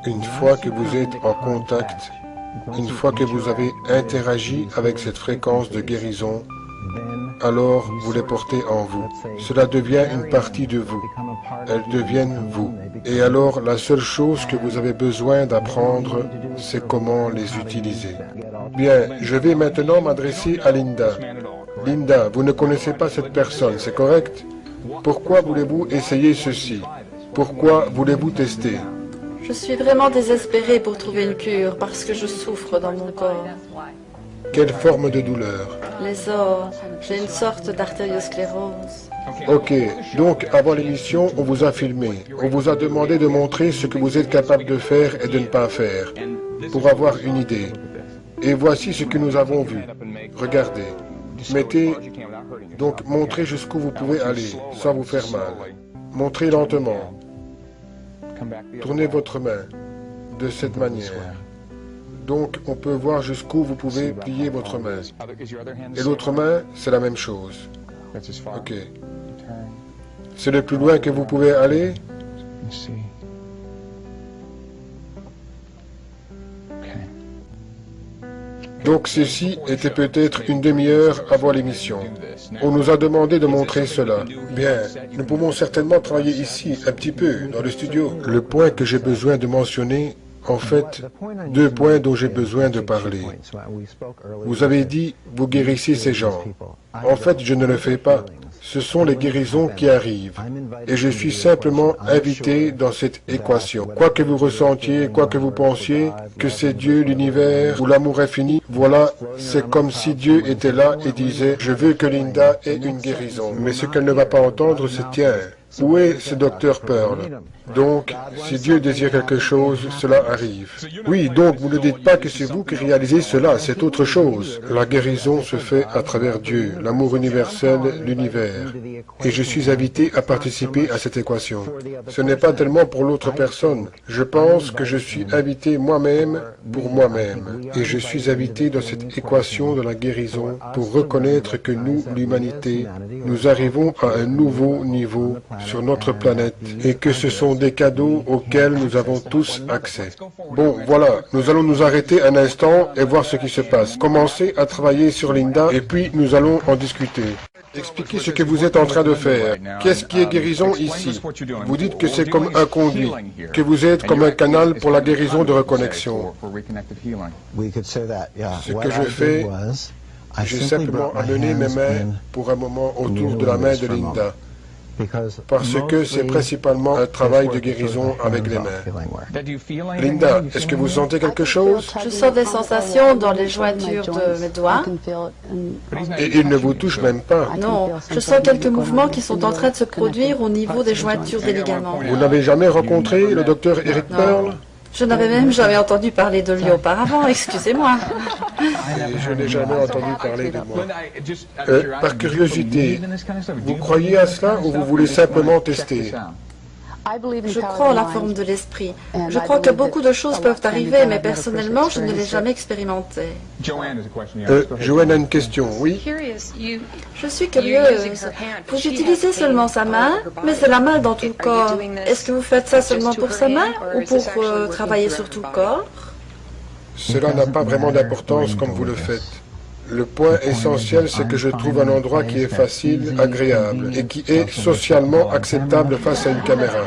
Une fois que vous êtes en contact, une fois que vous avez interagi avec cette fréquence de guérison, alors vous les portez en vous. Cela devient une partie de vous. Elles deviennent vous. Et alors, la seule chose que vous avez besoin d'apprendre, c'est comment les utiliser. Bien, je vais maintenant m'adresser à Linda. Linda, vous ne connaissez pas cette personne, c'est correct? Pourquoi voulez-vous essayer ceci? Pourquoi voulez-vous tester? Je suis vraiment désespérée pour trouver une cure parce que je souffre dans mon corps. Quelle forme de douleur? Les os, j'ai une sorte d'artériosclérose. Ok, donc avant l'émission, on vous a filmé. On vous a demandé de montrer ce que vous êtes capable de faire et de ne pas faire, pour avoir une idée. Et voici ce que nous avons vu. Regardez. Mettez, donc montrez jusqu'où vous pouvez aller, sans vous faire mal. Montrez lentement. Tournez votre main de cette manière. Donc, on peut voir jusqu'où vous pouvez plier votre main. Et l'autre main, c'est la même chose. Ok. C'est le plus loin que vous pouvez aller? Donc, ceci était peut-être une demi-heure avant l'émission. On nous a demandé de montrer cela. Bien, nous pouvons certainement travailler ici, un petit peu, dans le studio. Le point que j'ai besoin de mentionner, en fait, 2 points dont j'ai besoin de parler. Vous avez dit, vous guérissez ces gens. En fait, je ne le fais pas. Ce sont les guérisons qui arrivent. Et je suis simplement invité dans cette équation. Quoi que vous ressentiez, quoi que vous pensiez, que c'est Dieu, l'univers, ou l'amour infini, voilà, c'est comme si Dieu était là et disait, je veux que Linda ait une guérison. Mais ce qu'elle ne va pas entendre, c'est tiens. Où est ce docteur Pearl? Donc, si Dieu désire quelque chose, cela arrive. Oui, donc vous ne dites pas que c'est vous qui réalisez cela, c'est autre chose. La guérison se fait à travers Dieu, l'amour universel, l'univers. Et je suis invité à participer à cette équation. Ce n'est pas tellement pour l'autre personne. Je pense que je suis invité moi-même pour moi-même. Et je suis invité dans cette équation de la guérison pour reconnaître que nous, l'humanité, nous arrivons à un nouveau niveau sur notre planète et que ce sont des cadeaux auxquels nous avons tous accès. Bon, voilà, nous allons nous arrêter un instant et voir ce qui se passe. Commencez à travailler sur Linda et puis nous allons en discuter. Expliquez ce que vous êtes en train de faire. Qu'est-ce qui est guérison ici? Vous dites que c'est comme un conduit, que vous êtes comme un canal pour la guérison de reconnexion. Ce que je fais, j'ai simplement amené mes mains pour un moment autour de la main de Linda. Parce que c'est principalement un travail de guérison avec les mains. Linda, est-ce que vous sentez quelque chose? Je sens des sensations dans les jointures de mes doigts. Et il ne vous touche même pas? Non, je sens quelques mouvements qui sont en train de se produire au niveau des jointures des ligaments. Vous n'avez jamais rencontré le docteur Eric Pearl? Je n'avais même jamais entendu parler de lui auparavant, excusez-moi. Et je n'ai jamais entendu parler de moi. Par curiosité, vous croyez à cela ou vous voulez simplement tester? Je crois en la forme de l'esprit. Je crois que beaucoup de choses peuvent arriver, mais personnellement, je ne l'ai jamais expérimenté. Joanne a une question, oui? Je suis curieuse. Vous utilisez seulement sa main, mais c'est la main dans tout le corps. Est-ce que vous faites ça seulement pour sa main ou pour travailler sur tout le corps? Cela n'a pas vraiment d'importance comme vous le faites. Le point essentiel, c'est que je trouve un endroit qui est facile, agréable et qui est socialement acceptable face à une caméra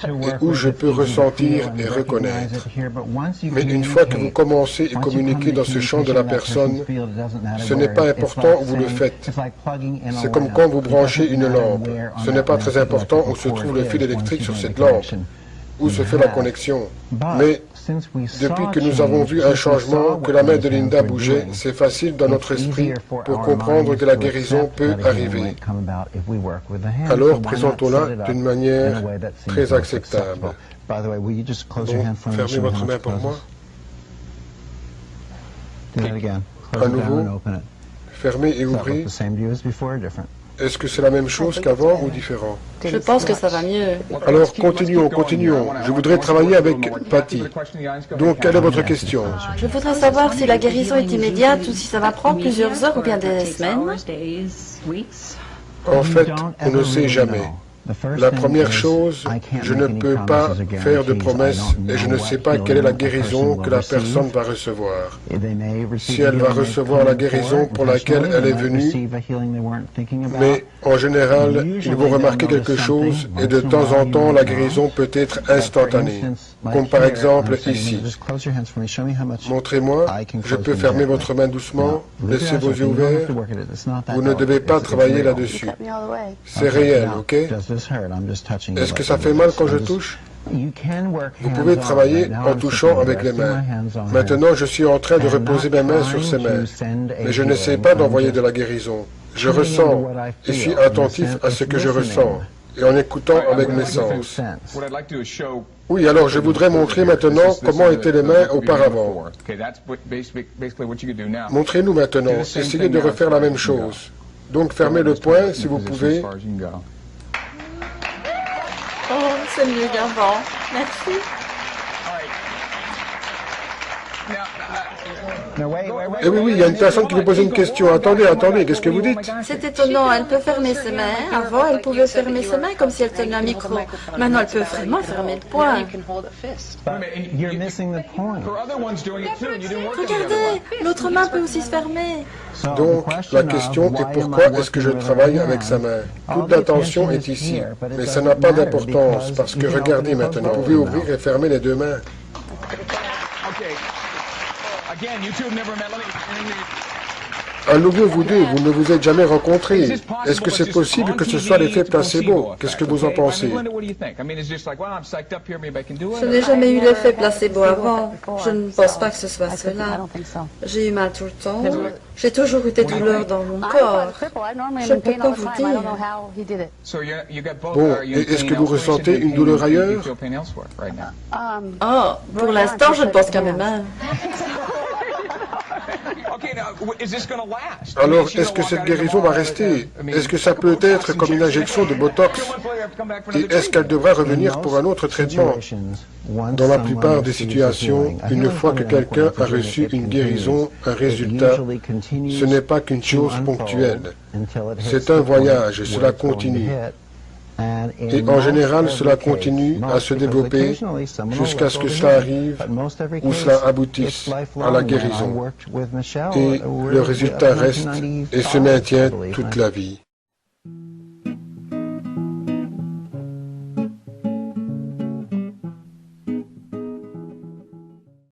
et où je peux ressentir et reconnaître. Mais une fois que vous commencez et communiquez dans ce champ de la personne, ce n'est pas important où vous le faites. C'est comme quand vous branchez une lampe. Ce n'est pas très important où se trouve le fil électrique sur cette lampe, où se fait la connexion. Mais depuis que nous avons vu un changement, que la main de Linda bougeait, c'est facile dans notre esprit pour comprendre que la guérison peut arriver. Alors, présentons-la d'une manière très acceptable. Bon, fermez votre main pour moi. À nouveau, fermez et ouvrez. Est-ce que c'est la même chose qu'avant ou différent? Je pense que ça va mieux. Alors, continuons. Je voudrais travailler avec Patty. Donc, quelle est votre question? Je voudrais savoir si la guérison est immédiate ou si ça va prendre plusieurs heures ou bien des semaines. En fait, on ne sait jamais. La première chose, je ne peux pas faire de promesses et je ne sais pas quelle est la guérison que la personne va recevoir. Si elle va recevoir la guérison pour laquelle elle est venue, mais en général, ils vont remarquer quelque chose et de temps en temps, la guérison peut être instantanée. Comme par exemple ici. Montrez-moi, je peux fermer votre main doucement, laissez vos yeux ouverts. Vous ne devez pas travailler là-dessus. C'est réel, ok? Est-ce que ça fait mal quand je touche? Vous pouvez travailler en touchant avec les mains. Maintenant, je suis en train de reposer mes mains sur ces mains. Mais je n'essaie pas d'envoyer de la guérison. Je ressens et suis attentif à ce que je ressens. Et en écoutant avec mes sens. Oui, alors je voudrais montrer maintenant comment étaient les mains auparavant. Montrez-nous maintenant. Essayez de refaire la même chose. Donc fermez le poing si vous pouvez. Oh, c'est mieux qu'avant. Merci. Eh oui, il y a une personne qui vous pose une question. Attendez, qu'est-ce que vous dites? C'est étonnant, elle peut fermer ses mains. Avant, elle pouvait fermer ses mains comme si elle tenait un micro. Maintenant, elle peut vraiment fermer le poing. Regardez, l'autre main peut aussi se fermer. Donc, la question est pourquoi est-ce que je travaille avec sa main? Toute l'attention est ici. Mais ça n'a pas d'importance parce que regardez maintenant, vous pouvez ouvrir et fermer les deux mains. À nouveau, vous deux, vous ne vous êtes jamais rencontrés. Est-ce que c'est possible que ce soit l'effet placebo? Qu'est-ce que vous en pensez? Je n'ai jamais eu l'effet placebo avant. Je ne pense pas que ce soit cela. J'ai eu mal tout le temps. J'ai toujours eu des douleurs dans mon corps. Je ne peux pas vous dire. Bon, et est-ce que vous ressentez une douleur ailleurs? Oh, pour l'instant, je ne pense qu'à mes mains. Alors, est-ce que cette guérison va rester? Est-ce que ça peut être comme une injection de Botox? Et est-ce qu'elle devra revenir pour un autre traitement? Dans la plupart des situations, une fois que quelqu'un a reçu une guérison, un résultat, ce n'est pas qu'une chose ponctuelle. C'est un voyage et cela continue. Et en général, cela continue à se développer jusqu'à ce que cela arrive ou cela aboutisse à la guérison. Et le résultat reste et se maintient toute la vie.